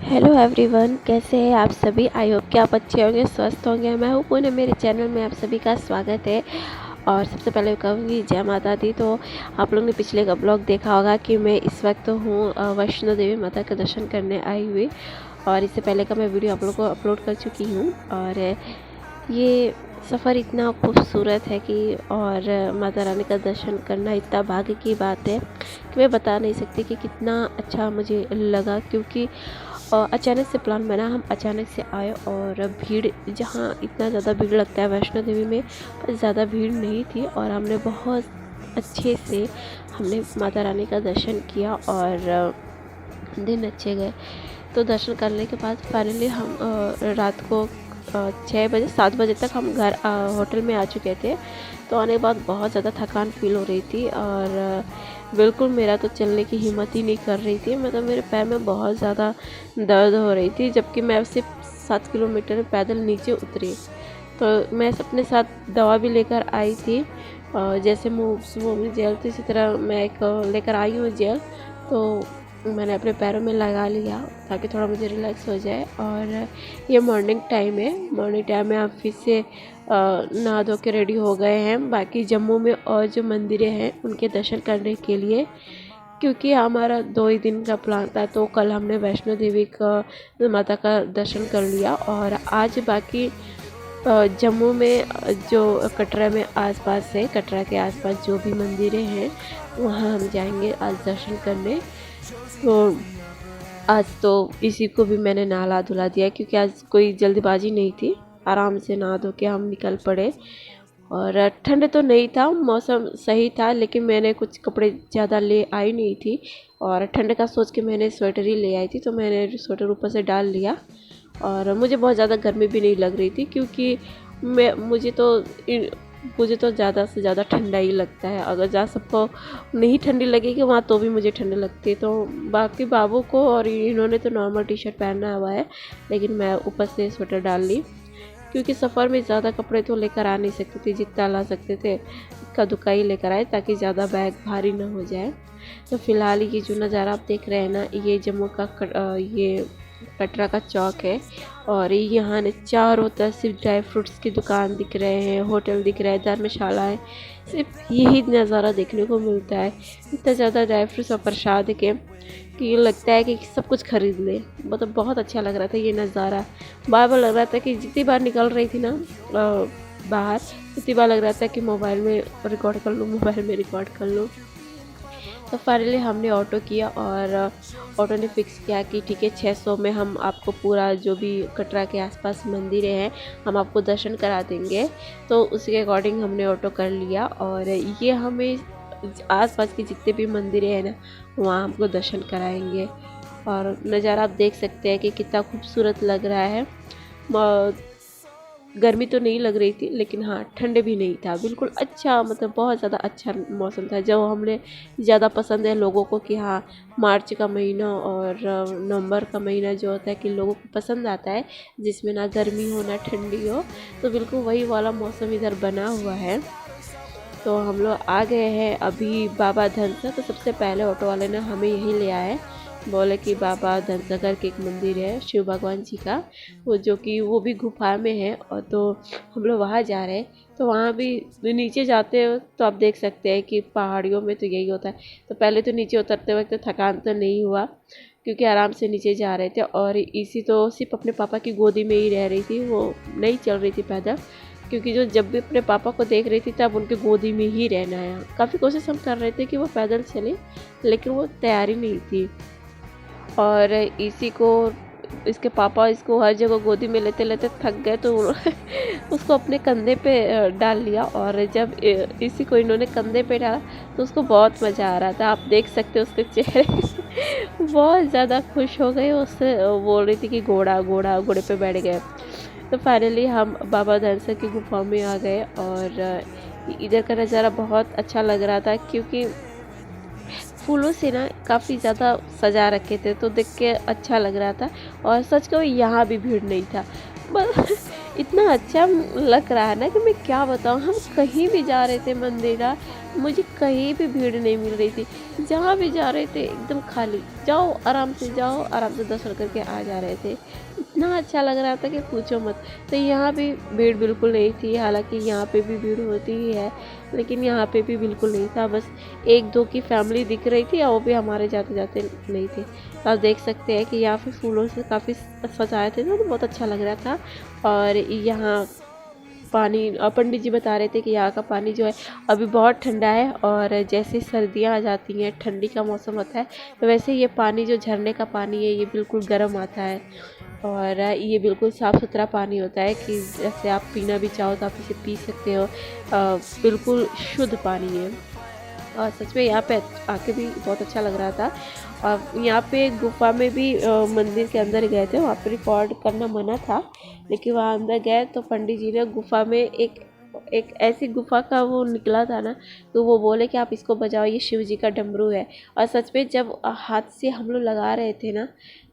Hello everyone, कैसे हैं आप सभी। आई होप कि आप अच्छे होंगे, स्वस्थ होंगे। मैं हूँ पुणे, मेरे चैनल में आप सभी का स्वागत है। और सबसे पहले कहूँगी जय माता दी। तो आप लोगों ने पिछले का ब्लॉग देखा होगा कि मैं इस वक्त हूँ वैष्णो देवी माता का दर्शन करने आई हुई। और इससे पहले का मैं वीडियो आप लोगों को अपलोड कर चुकी हूँ। और ये सफ़र इतना खूबसूरत है कि और माता रानी का दर्शन करना इतना भाग्य की बात है कि मैं बता नहीं सकती कि कितना अच्छा मुझे लगा। क्योंकि अचानक से प्लान बना, हम अचानक से आए और भीड़, जहाँ इतना ज़्यादा भीड़ लगता है वैष्णो देवी में, पर ज़्यादा भीड़ नहीं थी। और हमने बहुत अच्छे से हमने माता रानी का दर्शन किया और दिन अच्छे गए। तो दर्शन करने के बाद फाइनली हम रात को 6 बजे 7 बजे तक हम घर होटल में आ चुके थे। तो आने के बाद बहुत ज़्यादा थकान फील हो रही थी और बिल्कुल मेरा तो चलने की हिम्मत ही नहीं कर रही थी। मतलब मेरे पैर में बहुत ज़्यादा दर्द हो रही थी, जबकि मैं सिर्फ 7 किलोमीटर पैदल नीचे उतरी। तो मैं अपने साथ दवा भी लेकर आई थी, जैसे मूव जेल, तो इसी तरह मैं एक लेकर आई हूँ जेल। तो मैंने अपने पैरों में लगा लिया ताकि थोड़ा मुझे रिलैक्स हो जाए। और ये मॉर्निंग टाइम है, मॉर्निंग टाइम में आप फिर से नहा धो के रेडी हो गए हैं बाकी जम्मू में और जो मंदिरें हैं उनके दर्शन करने के लिए। क्योंकि हमारा 2 ही दिन का प्लान था, तो कल हमने वैष्णो देवी का माता का दर्शन कर लिया। और आज बाकी जम्मू में जो कटरा में आसपास है, कटरा के आसपास जो भी मंदिरें हैं वहाँ हम जाएंगे आज दर्शन करने। तो आज तो इसी को भी मैंने नहला धुला दिया, क्योंकि आज कोई जल्दबाजी नहीं थी। आराम से नहा धो के हम निकल पड़े। और ठंड तो नहीं था, मौसम सही था, लेकिन मैंने कुछ कपड़े ज़्यादा ले आई नहीं थी। और ठंड का सोच के मैंने स्वेटर ही ले आई थी, तो मैंने स्वेटर ऊपर से डाल लिया। और मुझे बहुत ज़्यादा गर्मी भी नहीं लग रही थी, क्योंकि मुझे तो ज़्यादा से ज़्यादा ठंडा ही लगता है। अगर जहाँ सबको नहीं ठंडी लगेगी वहाँ तो भी मुझे ठंड लगती है। तो बाकी बाबू को और इन्होंने तो नॉर्मल टी शर्ट पहना हुआ है, लेकिन मैं ऊपर से स्वेटर डाल ली, क्योंकि सफ़र में ज़्यादा कपड़े तो लेकर आ नहीं सकते थे। जितना ला सकते थे इक्का दुक्का ही लेकर आए, ताकि ज़्यादा बैग भारी ना हो जाए। तो फ़िलहाल ये जो नज़ारा आप देख रहे हैं ना, ये जम्मू का ये कटरा का चौक है। और यहाँ ने चारों तरफ सिर्फ ड्राई फ्रूट्स की दुकान दिख रहे हैं, होटल दिख रहा है, धर्मशालाएँ, सिर्फ यही नज़ारा देखने को मिलता है। इतना ज़्यादा ड्राई फ्रूट्स और प्रसाद के कि लगता है कि सब कुछ खरीद ले। मतलब बहुत अच्छा लग रहा था ये नज़ारा। बार बार लग रहा था कि जितनी बार निकल रही थी ना बाहर, उतनी बार लग रहा था कि मोबाइल में रिकॉर्ड कर लूँ, मोबाइल में रिकॉर्ड कर लूँ। तो फाइनली हमने ऑटो किया और ऑटो ने फिक्स किया कि ठीक है 600 में हम आपको पूरा जो भी कटरा के आसपास मंदिरें हैं हम आपको दर्शन करा देंगे। तो उसी के अकॉर्डिंग हमने ऑटो कर लिया और ये हमें आसपास की जितने भी मंदिरें हैं ना वहाँ हमको दर्शन कराएंगे। और नज़ारा आप देख सकते हैं कि कितना खूबसूरत लग रहा है। गर्मी तो नहीं लग रही थी, लेकिन हाँ ठंड भी नहीं था, बिल्कुल अच्छा, मतलब बहुत ज़्यादा अच्छा मौसम था। जो हमने ज़्यादा पसंद है लोगों को कि हाँ मार्च का महीना और नवंबर का महीना जो होता है कि लोगों को पसंद आता है, जिसमें ना गर्मी हो ना ठंडी हो, तो बिल्कुल वही वाला मौसम इधर बना हुआ है। तो हम लोग आ गए हैं अभी बाबा धनसा। तो सबसे पहले ऑटो वाले ने हमें यहीं ले आया है, बोले कि बाबा धनसागर के एक मंदिर है शिव भगवान जी का, वो जो कि वो भी गुफा में है। और तो हम लोग वहाँ जा रहे हैं। तो वहाँ भी नीचे जाते हो तो आप देख सकते हैं कि पहाड़ियों में तो यही होता है। तो पहले तो नीचे उतरते वक्त तो थकान तो नहीं हुआ, क्योंकि आराम से नीचे जा रहे थे। और इसी तो सिर्फ अपने पापा की गोदी में ही रह रही थी, वो नहीं चल रही थी पैदल, क्योंकि जो जब भी अपने पापा को देख रही थी तब उनके गोदी में ही रहना है। काफ़ी कोशिश हम कर रहे थे कि वो पैदल चले, लेकिन वो तैयारी नहीं थी। और इसी को इसके पापा इसको हर जगह गोदी में लेते लेते थक गए, तो उसको अपने कंधे पे डाल लिया। और जब इसी को इन्होंने कंधे पे डाला तो उसको बहुत मज़ा आ रहा था। आप देख सकते हो उसके चेहरे बहुत ज़्यादा खुश हो गए। उससे बोल रही थी कि घोड़ा घोड़ा, घोड़े पे बैठ गए। तो फाइनली हम बाबा धनसा की गुफा में आ गए और इधर का नज़ारा बहुत अच्छा लग रहा था, क्योंकि फूलों से ना काफ़ी ज़्यादा सजा रखे थे, तो देख के अच्छा लग रहा था। और सच कहूँ यहाँ भी भीड़ नहीं था, बस इतना अच्छा लग रहा है ना कि मैं क्या बताऊँ। हम कहीं भी जा रहे थे मंदिर, मुझे कहीं भी भीड़ नहीं मिल रही थी। जहाँ भी जा रहे थे एकदम खाली, जाओ आराम से, जाओ आराम से दर्शन करके आ जा रहे थे। इतना अच्छा लग रहा था कि पूछो मत। तो यहाँ भी भीड़ बिल्कुल नहीं थी, हालांकि यहाँ पे भी भीड़ होती ही है, लेकिन यहाँ पे भी बिल्कुल नहीं था। बस एक दो की फैमिली दिख रही थी और वो भी हमारे जाते जाते नहीं थे। तो आप देख सकते हैं कि यहाँ पे फूलों से काफ़ी सजाए थे ना, तो बहुत अच्छा लग रहा था। और यहाँ पानी, पंडित जी बता रहे थे कि यहाँ का पानी जो है अभी बहुत ठंडा है, और जैसे सर्दियाँ आ जाती हैं, ठंडी का मौसम होता है, तो वैसे ये पानी जो झरने का पानी है ये बिल्कुल गर्म आता है। और ये बिल्कुल साफ़ सुथरा पानी होता है कि जैसे आप पीना भी चाहो तो आप इसे पी सकते हो। बिल्कुल शुद्ध पानी है। और सच में यहाँ पे आके भी बहुत अच्छा लग रहा था। और यहाँ पे गुफा में भी मंदिर के अंदर गए थे, वहाँ पे रिकॉर्ड करना मना था, लेकिन वहाँ अंदर गए तो पंडित जी ने गुफा में एक एक ऐसी गुफा का वो निकला था ना, तो वो बोले कि आप इसको बजाओ, ये शिव जी का डमरू है। और सच में जब हाथ से हम लोग लगा रहे थे ना,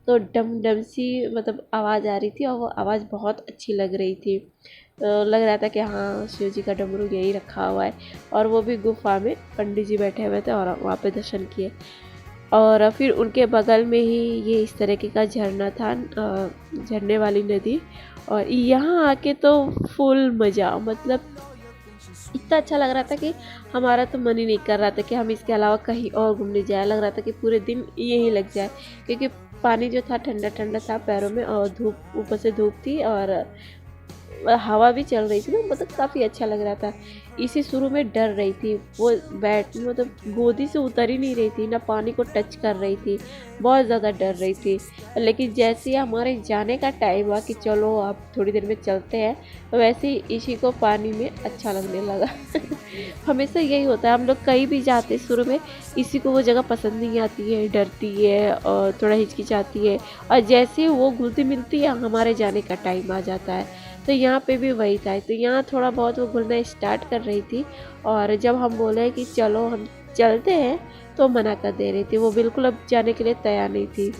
तो डम डम सी मतलब आवाज़ आ रही थी, और वो आवाज़ बहुत अच्छी लग रही थी। तो लग रहा था कि हाँ, शिव जी का डमरू यही रखा हुआ है। और वो भी गुफा में पंडित जी बैठे हुए थे और वहाँ पे दर्शन किए। और फिर उनके बगल में ही ये इस तरीके का झरना था, झरने वाली नदी। और यहाँ आके तो फुल मज़ा, मतलब इतना अच्छा लग रहा था कि हमारा तो मन ही नहीं कर रहा था कि हम इसके अलावा कहीं और घूमने जाए। लग रहा था कि पूरे दिन यहीं लग जाए, क्योंकि पानी जो था ठंडा ठंडा था पैरों में, और धूप ऊपर से धूप थी, और हवा भी चल रही थी ना, मतलब काफ़ी अच्छा लग रहा था। इसी शुरू में डर रही थी, वो बैठ मतलब गोदी से उतर ही नहीं रही थी, ना पानी को टच कर रही थी, बहुत ज़्यादा डर रही थी। लेकिन जैसे ही हमारे जाने का टाइम हुआ कि चलो अब थोड़ी देर में चलते हैं, वैसे ही इसी को पानी में अच्छा लगने लगा। हमेशा यही होता है, हम लोग कहीं भी जाते हैं शुरू में इसी को वो जगह पसंद नहीं आती है, डरती है और थोड़ा हिचकिचाती है, और जैसे ही वो घुलती मिलती है हमारे जाने का टाइम आ जाता है। तो यहाँ पे भी वही था, तो यहाँ थोड़ा बहुत वो घुलना स्टार्ट कर रही थी। और जब हम बोले कि चलो हम चलते हैं, तो मना कर दे रही थी, वो बिल्कुल अब जाने के लिए तैयार नहीं थी।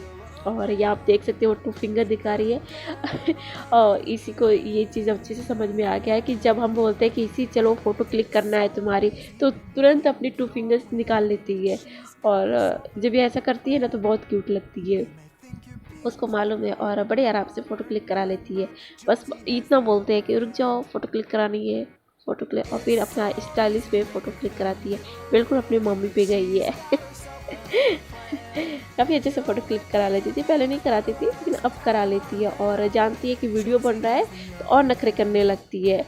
और ये आप देख सकते हो 2 फिंगर दिखा रही है। और इसी को ये चीज़ अच्छे से समझ में आ गया है कि जब हम बोलते हैं कि इसी चलो फ़ोटो क्लिक करना है तुम्हारी, तो तुरंत अपनी 2 फिंगर्स निकाल लेती है। और जब ये ऐसा करती है ना तो बहुत क्यूट लगती है, उसको मालूम है, और बड़े आराम से फ़ोटो क्लिक करा लेती है। बस इतना बोलते हैं कि रुक जाओ फ़ोटो क्लिक करानी है, फ़ोटो क्लिक, और फिर अपना स्टाइलिश पे फ़ोटो क्लिक कराती है, बिल्कुल अपनी मम्मी पे गई है। काफ़ी अच्छे से फ़ोटो क्लिक करा लेती थी, पहले नहीं कराती थी लेकिन अब करा लेती है। और जानती है कि वीडियो बन रहा है तो और नखरे करने लगती है।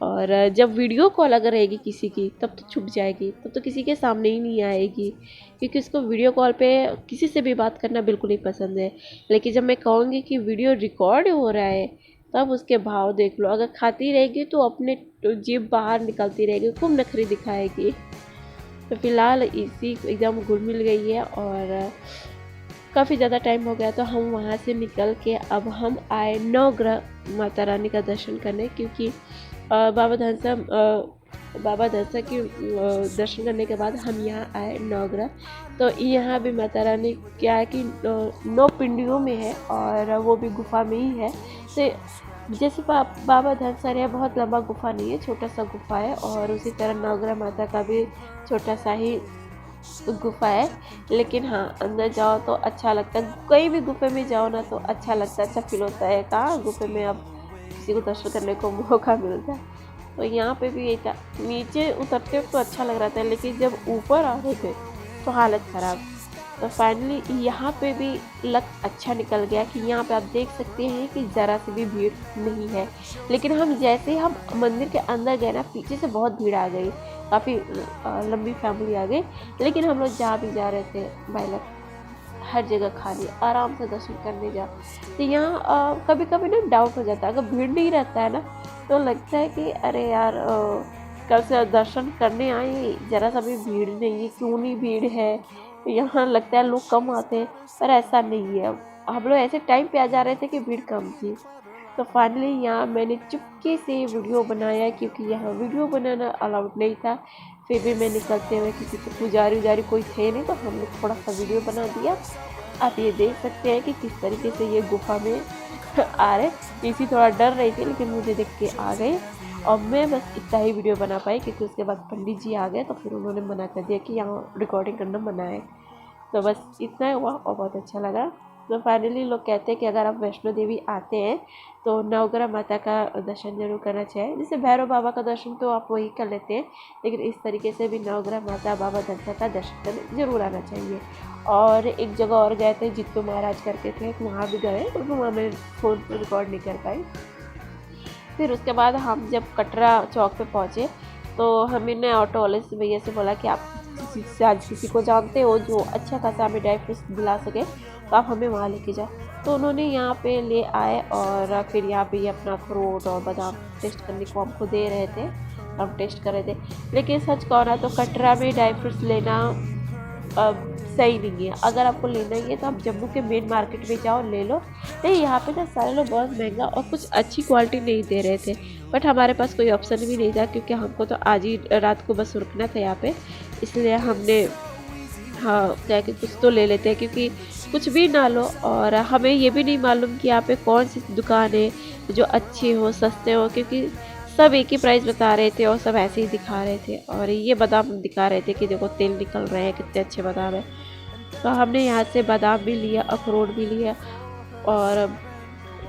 और जब वीडियो कॉल अगर रहेगी किसी की तब तो छुप जाएगी, तब तो किसी के सामने ही नहीं आएगी, क्योंकि उसको वीडियो कॉल पे किसी से भी बात करना बिल्कुल नहीं पसंद है। लेकिन जब मैं कहूँगी कि वीडियो रिकॉर्ड हो रहा है, तब उसके भाव देख लो। अगर खाती रहेगी तो अपने जीभ बाहर निकलती रहेगी, खूब नखरी दिखाएगी। तो फिलहाल इसी एकदम घुल मिल गई है। और काफ़ी ज़्यादा टाइम हो गया, तो हम वहाँ से निकल के अब हम आए नवग्रह माता रानी का दर्शन करने, क्योंकि बाबा धनसा की दर्शन करने के बाद हम यहाँ आए नवग्रह। तो यहाँ भी माता रानी क्या है कि 9 पिंडियों में है, और वो भी गुफा में ही है। तो जैसे बाबा धनसर है, बहुत लंबा गुफा नहीं है, छोटा सा गुफा है, और उसी तरह नवग्रह माता का भी छोटा सा ही गुफा है। लेकिन हाँ, अंदर जाओ तो अच्छा लगता है, कहीं भी गुफे में जाओ ना तो अच्छा लगता है, अच्छा फील होता है। कहाँ गुफे में अब किसी को दर्शन करने को मौका मिलता है। तो यहाँ पे भी यही था, नीचे उतरते तो अच्छा लग रहा था, लेकिन जब ऊपर आ रहे थे तो हालत ख़राब। तो फाइनली यहाँ पे भी लक अच्छा निकल गया कि यहाँ पे आप देख सकते हैं कि ज़रा से भी भीड़ नहीं है। लेकिन हम जैसे ही हम मंदिर के अंदर गए ना, पीछे से बहुत भीड़ आ गई, काफ़ी लंबी फैमिली आ गई। लेकिन हम लोग जहाँ भी जा रहे थे बाय लक हर जगह खाली, आराम से दर्शन करने जाओ। तो यहाँ कभी कभी ना डाउट हो जाता है, अगर भीड़ नहीं रहता है ना तो लगता है कि अरे यार, कल से दर्शन करने आए, ज़रा सा भी भीड़ नहीं है, क्यों नहीं भीड़ है। यहाँ लगता है लोग कम आते हैं, पर ऐसा नहीं है। हम लोग ऐसे टाइम पे आ जा रहे थे कि भीड़ कम थी। तो फाइनली यहाँ मैंने चुपके से वीडियो बनाया, क्योंकि यहाँ वीडियो बनाना अलाउड नहीं था। फिर भी मैं निकलते हुए, किसी को पुजारी उजारी कोई थे नहीं, तो हम लोग थोड़ा सा वीडियो बना दिया। आप ये देख सकते हैं कि किस तरीके से ये गुफा में आ रहे। इसी थोड़ा डर रही थी लेकिन मुझे देख के आ गए और मैं बस इतना ही वीडियो बना पाई क्योंकि उसके बाद पंडित जी आ गए तो फिर उन्होंने मना कर दिया कि यहाँ रिकॉर्डिंग करना मना है। तो बस इतना ही हुआ और बहुत अच्छा लगा। तो फाइनली लोग कहते हैं कि अगर आप वैष्णो देवी आते हैं तो नवग्रह माता का दर्शन जरूर करना चाहिए। जैसे भैरव बाबा का दर्शन तो आप वही कर लेते हैं, लेकिन इस तरीके से भी नवग्रह माता बाबा धनसा का दर्शन करने जरूर आना चाहिए। और एक जगह और गए थे, जित्तू महाराज करके थे, वहाँ भी गए और वहाँ मैं फ़ोन पर रिकॉर्ड नहीं कर पाई। फिर उसके बाद हम जब कटरा चौक पे पहुँचे तो हमने ऑटो वाले से भैया से बोला कि आप आज किसी को जानते हो जो अच्छा खासा हमें ड्राई फ्रूट्स दिला सके तो आप हमें वहाँ लेके जाओ। तो उन्होंने यहाँ पे ले आए और फिर यहाँ पे अपना अखरोट और बादाम टेस्ट करने को हमको दे रहे थे, हम टेस्ट कर रहे थे। लेकिन सच कहना तो कटरा में ड्राई फ्रूट्स लेना सही नहीं है। अगर आपको लेना ही है तो आप जम्मू के मेन मार्केट में जाओ ले लो। नहीं, यहाँ पे ना सारे लोग बहुत महंगा और कुछ अच्छी क्वालिटी नहीं दे रहे थे, बट हमारे पास कोई ऑप्शन भी नहीं था क्योंकि हमको तो आज ही रात को बस रुकना था यहाँ पे, इसलिए हमने हाँ क्या कि कुछ तो ले लेते हैं क्योंकि कुछ भी ना लो। और हमें ये भी नहीं मालूम कि यहाँ पे कौन सी दुकान है जो अच्छी हो, सस्ते हो, क्योंकि सब एक ही प्राइस बता रहे थे और सब ऐसे ही दिखा रहे थे। और ये बादाम दिखा रहे थे कि देखो तेल निकल रहे हैं, कितने अच्छे बादाम है। तो हमने यहाँ से बादाम भी लिया, अखरोट भी लिया और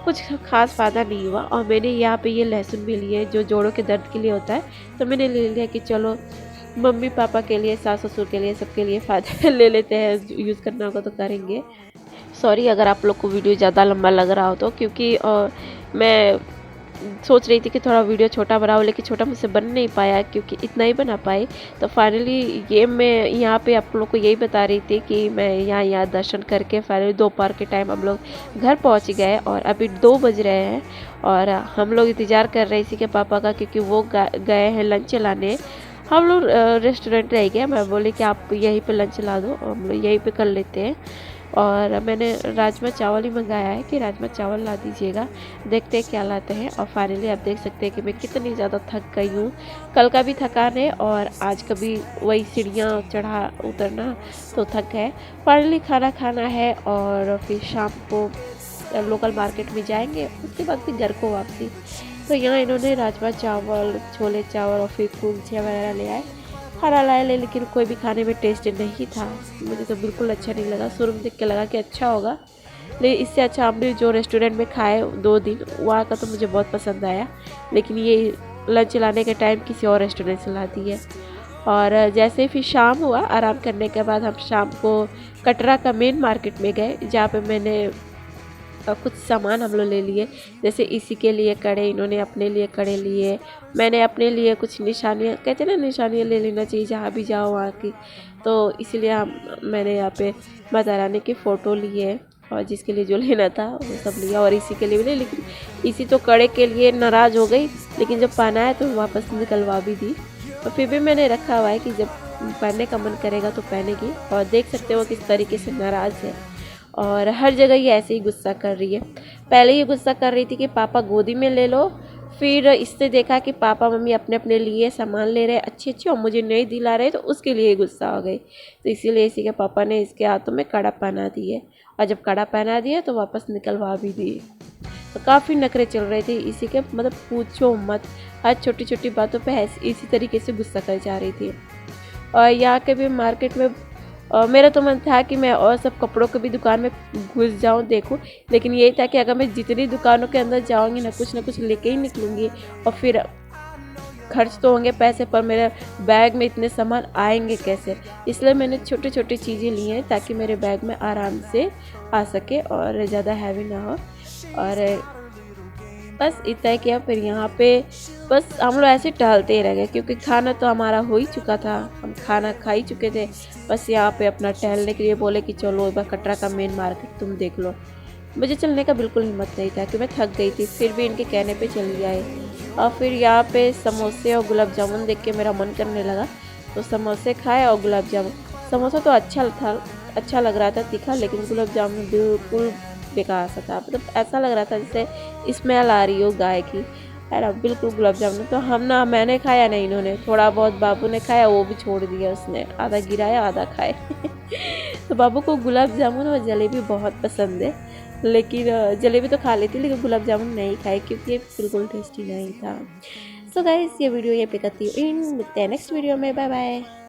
कुछ खास फ़ायदा नहीं हुआ। और मैंने यहाँ पे ये लहसुन भी लिए जो जोड़ों के दर्द के लिए होता है, तो मैंने ले लिया कि चलो मम्मी पापा के लिए, सास ससुर के लिए, सबके लिए फ़ायदा ले लेते हैं, यूज़ करना होगा तो करेंगे। सॉरी अगर आप लोग को वीडियो ज़्यादा लंबा लग रहा हो तो, क्योंकि मैं सोच रही थी कि थोड़ा वीडियो छोटा बनाऊँ लेकिन छोटा मुझसे बन नहीं पाया क्योंकि इतना ही बना पाई। तो फाइनली ये मैं यहाँ पे आप लोग को यही बता रही थी कि मैं यहाँ दर्शन करके फाइनली दोपहर के टाइम हम लोग घर पहुँच गए और अभी 2 बज रहे हैं और हम लोग इंतज़ार कर रहे थे कि पापा का, क्योंकि वो गए हैं लंच लाने। हम लोग रेस्टोरेंट रह गए, मैं बोली कि आप यहीं पे लंच ला दो और हम लोग यहीं पे कर लेते हैं। और मैंने राजमा चावल ही मंगाया है कि राजमा चावल ला दीजिएगा, देखते हैं क्या लाते हैं। और फाइनली आप देख सकते हैं कि मैं कितनी ज़्यादा थक गई हूँ। कल का भी थकान है और आज का भी वही सीढ़ियाँ चढ़ा उतरना, तो थक गए। फाइनली खाना खाना है और फिर शाम को लोकल मार्केट में जाएंगे, उसके बाद फिर घर को वापसी। तो यहाँ इन्होंने राजमा चावल, छोले चावल और फिर कुलचे वगैरह ले आए, खाना लाए ले, लेकिन कोई भी खाने में टेस्ट नहीं था। मुझे तो बिल्कुल अच्छा नहीं लगा। शुरू में देख के लगा कि अच्छा होगा, लेकिन इससे अच्छा हमने जो रेस्टोरेंट में खाए 2 दिन, वहाँ का तो मुझे बहुत पसंद आया, लेकिन ये लंच लाने के टाइम किसी और रेस्टोरेंट से ला दी है। और जैसे फिर शाम हुआ, आराम करने के बाद हम शाम को कटरा का मेन मार्केट में गए, जहाँ पे मैंने कुछ सामान हम लोग ले लिए। जैसे इसी के लिए कड़े, इन्होंने अपने लिए कड़े लिए, मैंने अपने लिए कुछ निशानियाँ, कहते हैं ना निशानियाँ ले लेना चाहिए जहाँ भी जाओ वहाँ की, तो इसीलिए मैंने यहाँ पे माता रानी की फ़ोटो ली है और जिसके लिए जो लेना था वो सब लिया। और इसी के लिए भी ले, लेकिन इसी तो कड़े के लिए नाराज़ हो गई, लेकिन जब पहना है तो वापस निकलवा भी दी। और फिर भी मैंने रखा हुआ है कि जब पहनने का मन करेगा तो पहनेगी। और देख सकते हो किस तरीके से नाराज़ है और हर जगह ये ऐसे ही गुस्सा कर रही है। पहले ये गुस्सा कर रही थी कि पापा गोदी में ले लो, फिर इससे देखा कि पापा मम्मी अपने अपने लिए सामान ले रहे अच्छे अच्छे और मुझे नहीं दिला रहे, तो उसके लिए गुस्सा हो गई। तो इसीलिए इसी के पापा ने इसके हाथों में कड़ा पहना दिए और जब कड़ा पहना दिया तो वापस निकलवा भी दिए। तो काफ़ी नखरे चल रहे थे इसी के, मतलब पूछो मत, हर छोटी छोटी बातों पर इसी तरीके से गुस्सा कर जा रही थी। और यहाँ के भी मार्केट में मेरा तो मन था कि मैं और सब कपड़ों की भी दुकान में घुस जाऊं, देखूं, लेकिन यही था कि अगर मैं जितनी दुकानों के अंदर जाऊंगी ना कुछ लेके ही निकलूंगी और फिर खर्च तो होंगे पैसे, पर मेरे बैग में इतने सामान आएंगे कैसे। इसलिए मैंने छोटी छोटी चीज़ें ली हैं ताकि मेरे बैग में आराम से आ सके और ज़्यादा हैवी ना हो। और बस इतना ही किया। फिर यहाँ पे बस हम लोग ऐसे टहलते ही रह गए क्योंकि खाना तो हमारा हो ही चुका था, हम खाना खा ही चुके थे। बस यहाँ पे अपना टहलने के लिए बोले कि चलो एक बार कटरा का मेन मार्केट तुम देख लो। मुझे चलने का बिल्कुल हिम्मत नहीं था कि मैं थक गई थी, फिर भी इनके कहने पे चली आई। और फिर यहाँ पे समोसे और गुलाब जामुन देख के मेरा मन करने लगा, तो समोसे खाए और गुलाब जामुन। समोसा तो अच्छा लग रहा था तीखा, लेकिन गुलाब जामुन बिल्कुल बेकार सा था। मतलब ऐसा लग रहा था जैसे स्मेल आ रही हो गाय की, है ना, बिल्कुल गुलाब जामुन। तो मैंने खाया नहीं, इन्होंने थोड़ा बहुत, बाबू ने खाया, वो भी छोड़ दिया, उसने आधा गिराया आधा खाए। तो बाबू को गुलाब जामुन और जलेबी बहुत पसंद है, लेकिन जलेबी तो खा लेती, लेकिन गुलाब जामुन नहीं खाए क्योंकि ये बिल्कुल टेस्टी नहीं था। सो गाइस, ये वीडियो ये पे करती हूँ इन, मिलते हैं नेक्स्ट वीडियो में, बाय बाय।